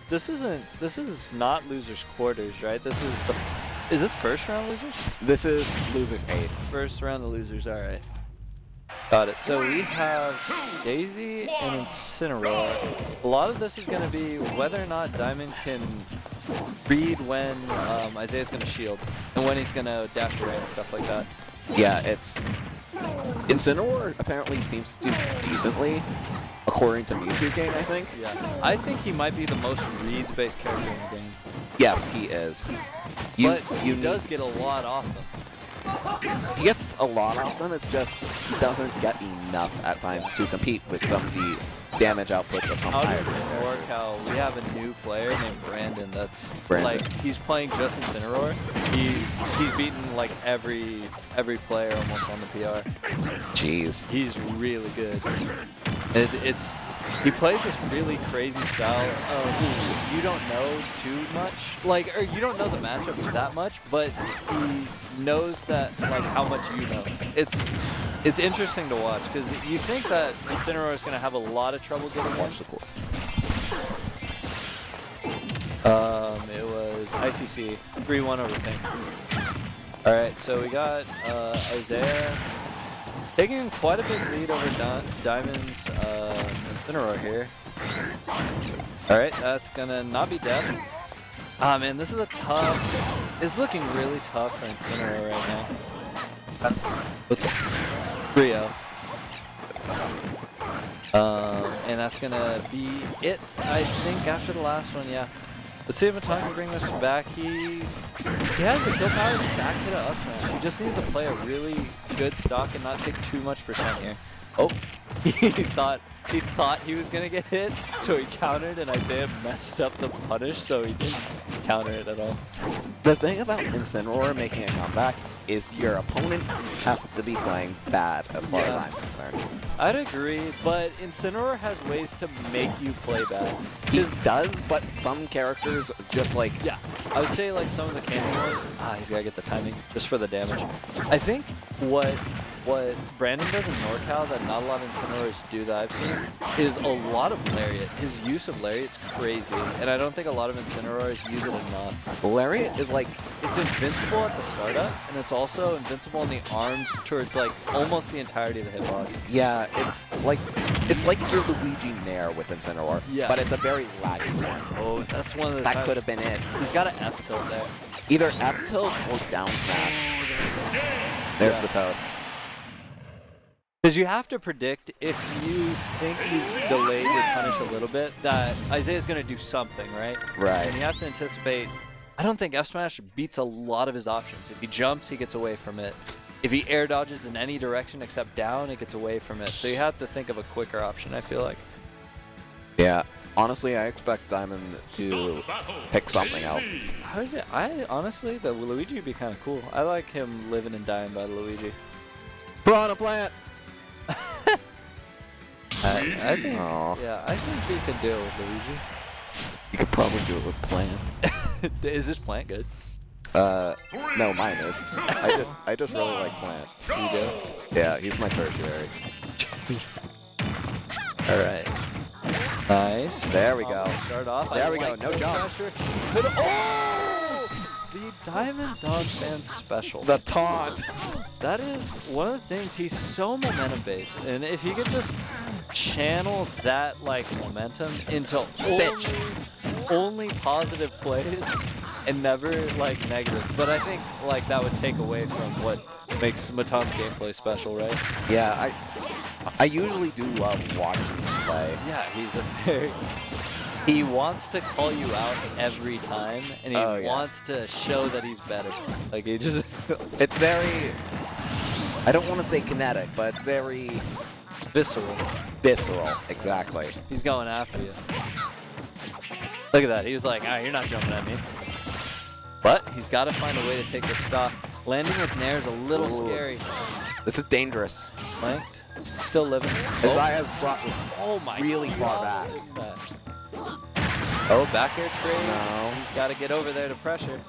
this is not losers quarters, right? Is this first round losers? This is losers 8s. First round of losers, all right. Got it. So we have Daisy and Incineroar. A lot of this is going to be whether or not Diamond can read when Isaiah's going to shield and when he's going to dash away and stuff like that. Yeah, it's... Incineroar apparently seems to do decently, according to Mewtwo Game, I think. Yeah, I think he might be the most reads-based character in the game. Yes, he is. But he does get a lot off them. He gets a lot off them, it's just he doesn't get enough at times to compete with some of the damage output of some higher characters. NorCal, we have a new player named Brandon that's like, he's playing just Incineroar. He's beaten like every player almost on the PR. Jeez. He's really good. He plays this really crazy style of you don't know too much, like, or you don't know the matchup that much, but he knows that, like, how much you know. It's interesting to watch because you think that Incineroar is going to have a lot of trouble getting watch the court. It was ICC 3-1 over Pink. All right, so we got Isiah taking quite a big lead over Diamond's Incineroar here. Alright, that's gonna not be death. Ah man, this is a tough... It's looking really tough for Incineroar right now. What's up? 3-0. And that's gonna be it, I think, after the last one, yeah. Let's see if Matan can bring this back. He has the kill power to back hit up smash. He just needs to play a really good stock and not take too much percent here. Oh, he thought he was gonna get hit, so he countered, and Isiah messed up the punish, so he didn't counter it at all. The thing about Incineroar making a comeback is your opponent has to be playing bad as far as I'm concerned. I'd agree, but Incineroar has ways to make you play bad. He does, but some characters just like... Yeah, I would say like some of the cannon wars, he's gotta get the timing just for the damage. I think what Brandon does in NorCal that not a lot of Incineroars do that I've seen is a lot of Lariat. His use of Lariat's crazy, and I don't think a lot of Incineroars use it enough. Lariat is like... It's invincible at the startup, and it's also invincible in the arms towards like almost the entirety of the hitbox. Yeah, it's like your Luigi Nair with Incineroar, but it's a very laggy one. Oh, that's one of the... That could have been it. He's got an F tilt there. Either F tilt or down smash. There's the toad. Because you have to predict, if you think you've delayed your punish a little bit, that Isaiah's going to do something, right? Right. And you have to anticipate. I don't think F Smash beats a lot of his options. If he jumps, he gets away from it. If he air dodges in any direction except down, it gets away from it. So you have to think of a quicker option, I feel like. Yeah. Honestly, I expect Diamond to pick something else. I honestly, the Luigi would be kind of cool. I like him living and dying by Luigi. Piranha Plant! I think, yeah, I think we could do it with Luigi. You could probably do it with Plant. Is this Plant good? No, mine is. I just really like Plant. You do? Yeah, he's my tertiary. All right. Nice. There we go. Start off. There we go. No jump. Oh! The DiamondDonphan special. The taunt. That is one of the things. He's so momentum based, and if he could just channel that like momentum into only positive plays and never like negative, but I think like that would take away from what makes Matan's gameplay special, right? Yeah, I usually do love watching him play. Yeah, he's a very... He wants to call you out every time, and he wants to show that he's better. Like, he just... It's very... I don't want to say kinetic, but it's very... Visceral. Visceral, exactly. He's going after you. Look at that. He was like, you're not jumping at me. But he's got to find a way to take the stock. Landing with Nair is a little scary. This is dangerous. Flanked. Still living. Isiah's brought this really far back. Oh, back air trade. No. He's got to get over there to pressure.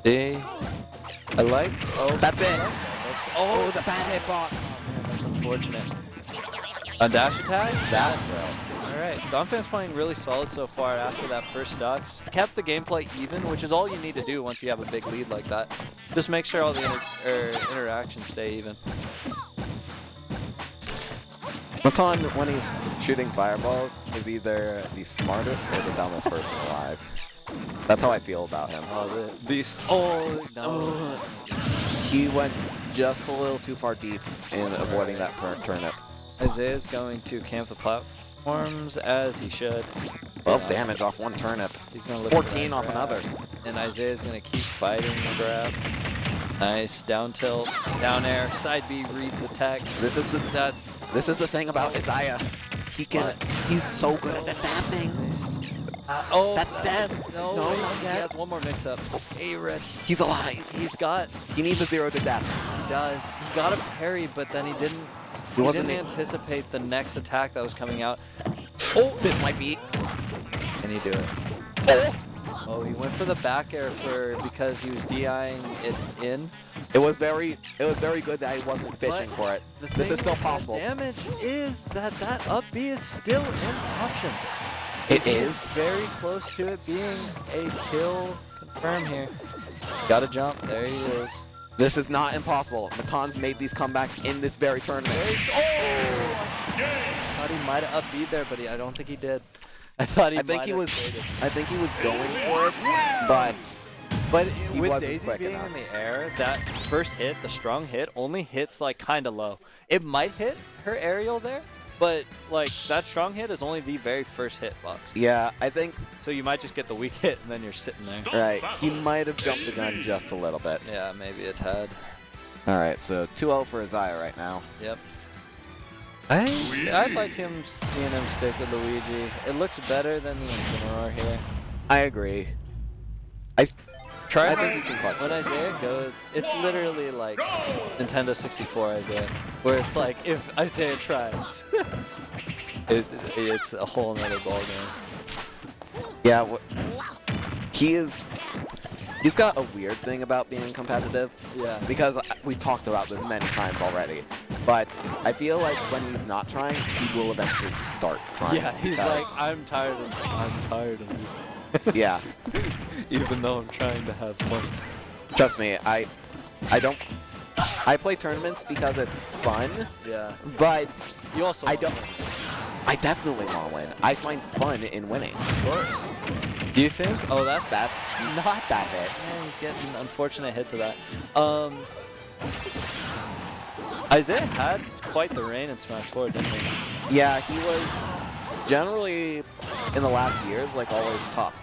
D. I like. Oh, that's it. Oh, the bad hitbox. Man, that's unfortunate. On dash attack? That, bro. right. Donphan's playing really solid so far after that first stock. Kept the gameplay even, which is all you need to do once you have a big lead like that. Just make sure all the interactions stay even. Matan, when he's shooting fireballs, is either the smartest or the dumbest person alive. That's how I feel about him. Oh, no. He went just a little too far deep in avoiding that turnip. Isiah's going to camp the platforms as he should. 12 damage off one turnip. He's gonna look 14 off grab. another. And Isiah's going to keep fighting the grab. Nice, down tilt, down air, side B reads the tech. This is the thing about Isiah. He's so good at the dab thing. That's dead. No, not he yet. has one more mix-up. A-Red. He's alive. He needs a 0 to death. He does. He got a parry, but then he didn't anticipate the next attack that was coming out. Oh, this might be. Can he do it? Oh, he went for the back air because he was DIing it in. It was very good that he wasn't fishing for it. This is still possible. The damage is that up B is still an option. It is very close to it being a kill confirm here. Gotta jump. There he is. This is not impossible. Matan's made these comebacks in this very tournament. Thought he might have up B there, but I don't think he did. I think he was going for it, but with Daisy being in the air, that first hit, the strong hit, only hits like kind of low. It might hit her aerial there, but like that strong hit is only the very first hit box. Yeah, I think. So you might just get the weak hit and then you're sitting there. Right, he might have jumped the gun just a little bit. Yeah, maybe a tad. All right, so 2-0 for Isiah right now. Yep. I'd like seeing him stick with Luigi. It looks better than the Incineroar here. I agree. I think you can clutch when this. Isiah goes, it's literally like Nintendo 64 Isiah, where it's like if Isiah tries, it's a whole nother ballgame. Yeah, he's got a weird thing about being competitive. Yeah. Because we talked about this many times already. But I feel like when he's not trying, he will eventually start trying. Yeah, he's like, I'm tired of this. Yeah. Even though I'm trying to have fun. Trust me, I play tournaments because it's fun. Yeah. But you also I definitely want to win. I find fun in winning. Of course. Do you think? Oh, that's not that hit. Yeah, he's getting unfortunate hits of that. Isiah had quite the reign in Smash 4, didn't he? Yeah, he was generally in the last years like always top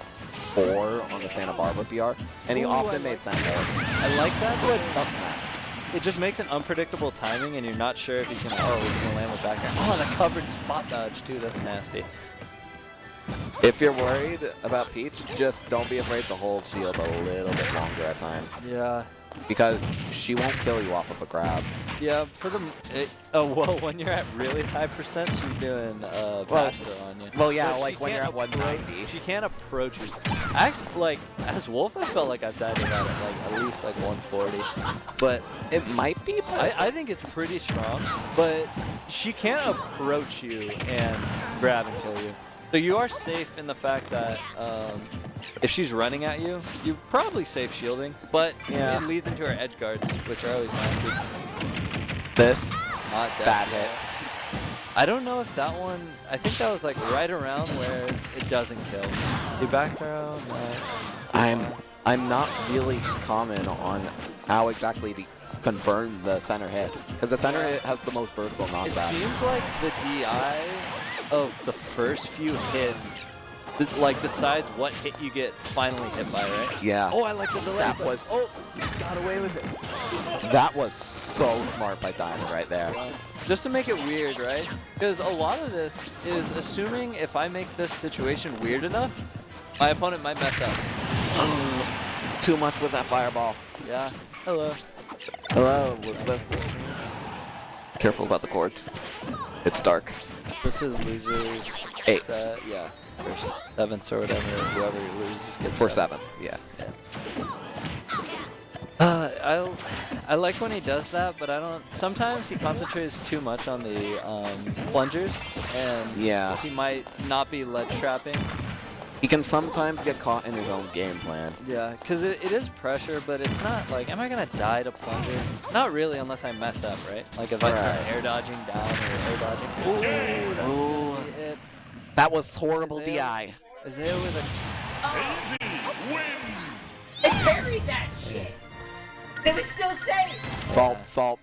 4 on the Santa Barbara PR, and he often made Santa. I like that. Up smash. It just makes an unpredictable timing, and you're not sure if he's gonna land with back air. Oh, the covered spot dodge too. That's nasty. If you're worried about Peach, just don't be afraid to hold shield a little bit longer at times. Yeah. Because she won't kill you off of a grab. Yeah, when you're at really high percent, she's doing back throw on you. Well, yeah, like when you're at 190. She can't approach you. As Wolf, I felt like I've died about it, at least 140. But it might be. I think it's pretty strong, but she can't approach you and grab and kill you. So you are safe in the fact that if she's running at you, you're probably safe shielding, but it leads into her edge guards, which are always nasty. This, not bad hit. I don't know if that one, I think that was right around where it doesn't kill. You back throw? No. I'm not really common on how exactly to confirm the center hit, because the center hit has the most vertical knockback. It seems like the DI of the first few hits decides what hit you get finally hit by, right? Yeah. Oh, I like the delay. Oh, got away with it. That was so smart by Diamond right there. Just to make it weird, right? Because a lot of this is assuming if I make this situation weird enough, my opponent might mess up. Too much with that fireball. Yeah. Hello. Hello, Elizabeth. Careful about the cords. It's dark. This is losers. 8. Yeah. Or 7th or whatever. Whoever loses gets 4-7. Yeah. I like when he does that, but I don't. Sometimes he concentrates too much on the plungers, and he might not be ledge trapping. He can sometimes get caught in his own game plan. Yeah, because it is pressure, but it's not like, am I going to die to plunger? Not really, unless I mess up, right? Like if I start air dodging down or air dodging. Ooh, that's it. That was horrible DI. Isiah with a... They parried that shit. It was still safe. Salt.